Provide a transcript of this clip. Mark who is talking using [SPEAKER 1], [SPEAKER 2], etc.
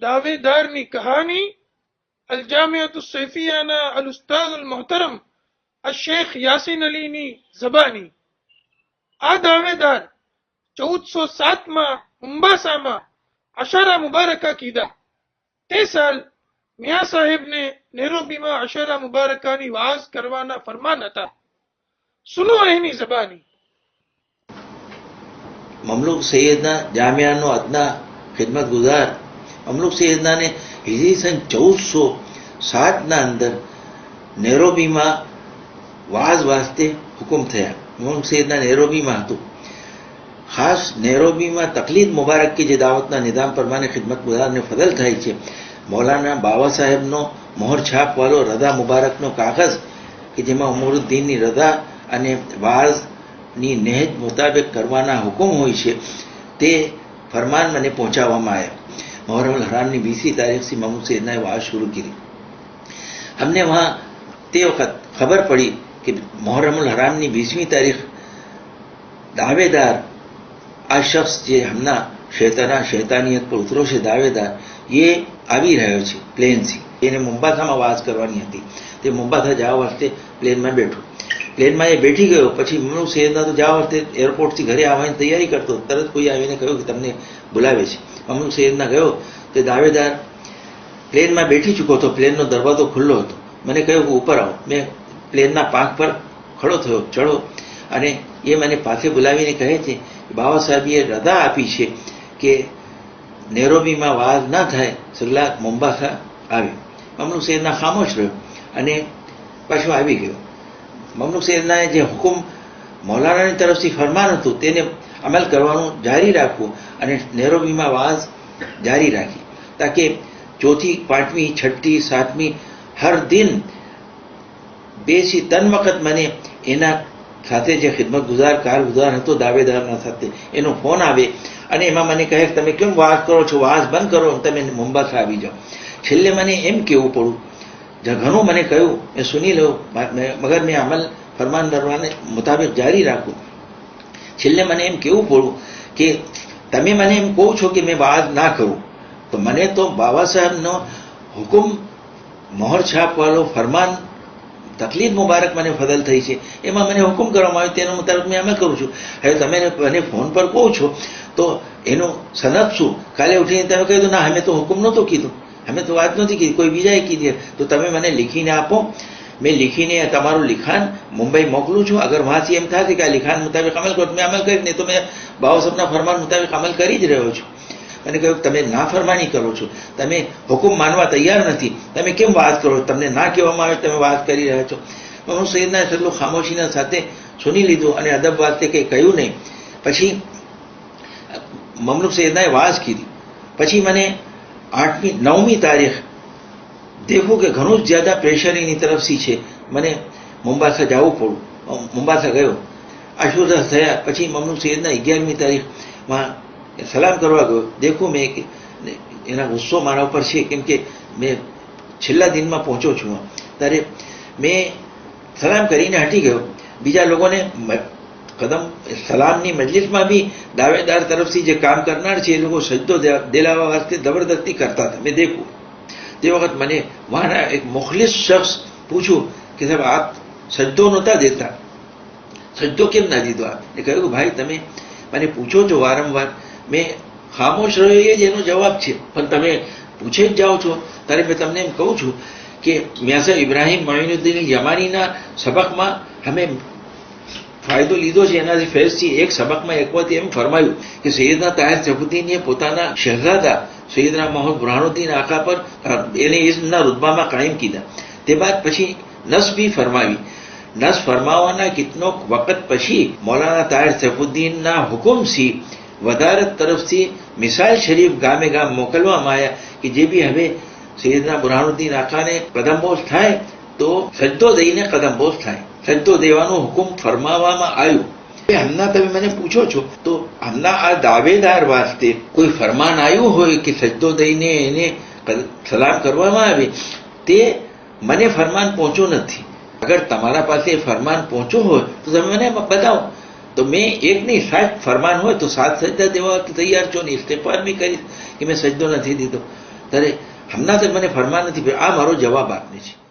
[SPEAKER 1] દાવેદારની કહાની અલજામિયતુ સૈફિયાના અલ ઉસ્તાદ અલ મોહતરમ શેખ યાસીન અલીની ઝબાની. આ દાવેદાર 1407માં મુંબાસામાં અશારા મુબારકા કીધા. તે સાલ મિયા સાહેબને નેરોબીમાં અશારા મુબારકાની વાઝ કરવાના ફરમાન હતા. સુનો એની ઝબાની.
[SPEAKER 2] મમલુક સૈયદના જામિયાનો અદના ખિદમત ગુજાર મમલુક સૈયદનાને હિજરી સન 1407ના અંદર નેરોબીમાં વાઝ વાસ્તે હુકમ થયા. મમલુક સૈયદના નેરોબીમાં હતું. ખાસ નેરોબીમાં તકલીદ મુબારક की જે દાવતના નિઝામ પ્રમાણે ખિદમત ગુજારને ફદલ થાય છે. મૌલાના બાબા સાહેબનો મોહર છાપવાળો રદા મુબારકનો કાગઝ કે જેમાં ઉમરુદ્દીનની રદા અને વાઝની નહેજ મુતાબિક કરવાના હુકમ હોય છે તે ફરમાન મને પહોંચાડવામાં આવ્યા. મોહરમ હરામની 20મી તારીખથી મમલુક સૈયદનાએ વાઝ શરૂ કરી. અમને વहाँ તે વખત ખબર પડી કે મોહરમુલ હરામની 20મી તારીખ દાવેદાર આ શખ્સ જે હમણાં શૈતાનિયત પર ઉતરો છે દાવેદાર એ આવી રહ્યો છે પ્લેનથી. એને મુંબાસામાં વાઝ કરવાની હતી. તે મુંબાસા જવા વાસ્તે પ્લેનમાં બેઠો. પ્લેનમાં એ બેઠી ગયો. પછી મમલુક સૈયદના તો જવા વાસ્તે એરપોર્ટથી ઘરે આવવાની તૈયારી કરતો. તરત કોઈ આવીને કહ્યું કે તમને બોલાવે છે. મમલુક સૈયદના ગયો તે દાવેદાર પ્લેનમાં બેઠી ચૂકો હતો. પ્લેનનો દરવાજો ખુલ્લો હતો. મને કહ્યું કે ઉપર આવો. મેં પ્લેનના પાંખ પર ખડો થયો, ચડો, અને એ મને પાસે બોલાવીને કહે છે બાબા સાહેબે રદા આપી છે કે નેરોબીમાં વાઝ ના થાય, સગલા મુંબાસા આવે. મમલુક સૈયદના ખામોશ રહ્યો અને પાછો આવી ગયો. મમલુક સૈયદનાએ જે હુકમ મૌલાનાની તરફથી ફરમાન હતું તેને અમલ કરવાનું જારી રાખવું અને નેરોબીમાં વાઝ જારી રાખી, તાકે 4મી, 5મી, 6મી, 7મી હર દિન 2 થી 3 વખત મને એના સાથે જે ખિદમત ગુજાર કારગુજાર હતો દાવેદારના સાથે એનો ફોન આવે અને એમાં મને કહે તમે કેમ વાઝ કરો છો, વાઝ બંધ કરો, તમે મુંબાસા આવી જાઓ. છેલ્લે મને એમ કહેવું પડ્યું, ઘણું મને કહ્યું, મેં સુની લઉં, મગર મેં અમલ ફરમાન કરવાને મુતાબિક જારી રાખું. છેલ્લે મને એમ કહેવું પડ્યું કે તમે મને એમ કહો છો કે મેં વાઝ ના કરું, તો મને તો બાબા સાહેબનો હુકમ મોહર છાપવાળો ફરમાન તકલીદ મુબારક મને ફદલ થઈ છે, એમાં મને હુકમ કરવામાં આવ્યો, તેનો મુતાબિક મેં અમલ કરું છું. હવે તમે મને ફોન પર કહો છો તો એનું સનદ શું? કાલે ઉઠીને તમે કહ્યું ના અમે તો હુકમ નહોતો કીધું, અમે તો વાત નથી કીધી, કોઈ બીજાએ કીધી, તો તમે મને લીખીને આપો. મેં લીખીને તમારું લિખાણ મુંબઈ મોકલું છું. અગર વહાંથી એમ થાય કે આ લિખાણ મુતાબિક અમલ કરો, મેં અમલ કરી, નહીં તો મેં બાબા સાહેબના ફરમાન મુતાબિક અમલ કરી જ રહ્યો છું. મને કહ્યું તમે નાફરમાની કરો છો, તમે હુકમ માનવા તૈયાર નથી, તમે કેમ વાત કરો, તમને ના કહેવામાં આવે તમે વાત કરી રહ્યા છો. મમલુક સૈયદનાએ સગલું ખામોશીના સાથે સુની લીધું અને અદબ વાસ્તે કંઈ કહ્યું નહીં. પછી મમલુક સૈયદનાએ વાઝ કીધી. પછી મને 8મી, 9મી તારીખ દેખું કે ઘણું જ જ્યાદા પ્રેશર એની તરફથી છે, મને મુંબાસા જવું પડ્યું. મુંબાસા ગયો, આશુરા થયા. પછી મમલુક સૈયદના 11મી તારીખમાં સલામ કરવા ગયો. દેખું મેં કે એના ગુસ્સો મારા ઉપર છે, કેમ કે મેં છેલ્લા દિનમાં પહોંચ્યો છું. ત્યારે મેં સલામ કરીને હટી ગયો. બીજા લોકોને કદમ સલામની મજલિસમાં બી દાવેદાર તરફથી જે કામ કરનાર છે એ લોકો સજદો દિલાવા વાસ્તે જબરદસ્તી કરતા હતા. મેં દેખું તે વખત મને વહાના એક મુખલિસ શખ્સ પૂછ્યું કે સાહેબ આપ સજદો નહોતા દેતા, સજદો કેમ ના દીધો? એ કહ્યું કે ભાઈ તમે મને પૂછો છો વારંવાર, મેં ખામોશ રહ્યો એ જ એનો જવાબ છે, પણ તમે પૂછે જ જાઓ છો. ત્યારે મેં તમને એમ કહું છું કે મિયાં સાહેબ ઇબ્રાહિમ મોઇનુદ્દીન જમાનીના સબકમાં અમે ફાયદો લીધો છે. એનાથી ફેઝથી એક સબકમાં એક વખત એમ ફરમાયું કે સૈયદના તાહિર સૈફુદ્દીનએ પોતાના શહેજાદા સૈયદના મોહમ્મદ બુરહાનુદ્દીન આકા પર એને ઇઝ્મના રુતબામાં કાયમ કીધા. તે બાદ પછી નસ બી ફરમાવી. નસ ફરમાવાના કેટલોક વખત પછી મૌલાના તાહિર સૈફુદ્દીનના હુકમથી વદારત તરફથી મિસાલ શરીફ ગામે ગામ મોકલવામાં આવ્યા કે જે બી હવે સૈયદના બુરહાનુદ્દીન આખાને કદમબોઝ થાય તો સજદો દઈને કદમબોઝ થાય, સજદો દેવાનું હુકમ ફરમાવવામાં આવ્યું. હમણાં તમે મને પૂછો છો તો હમણાં આ દાવેદાર વાસ્તે કોઈ ફરમાન આવ્યું હોય કે સજદો દઈને એને સલામ કરવામાં આવે, તે મને ફરમાન પહોંચ્યો નથી. અગર તમારા પાસે ફરમાન પહોંચ્યો હોય તો તમે મને બતાવો, તો મેં એક નહીં 7 ફરમાન હોય તો 7 સજદા દેવા તૈયાર છો ને ઇસ્તેફાર બી કરીશ કે મેં સજદો નથી દીધો. ત્યારે હમણાં તો મને ફરમાન નથી, આ મારો જવાબ આપને છે.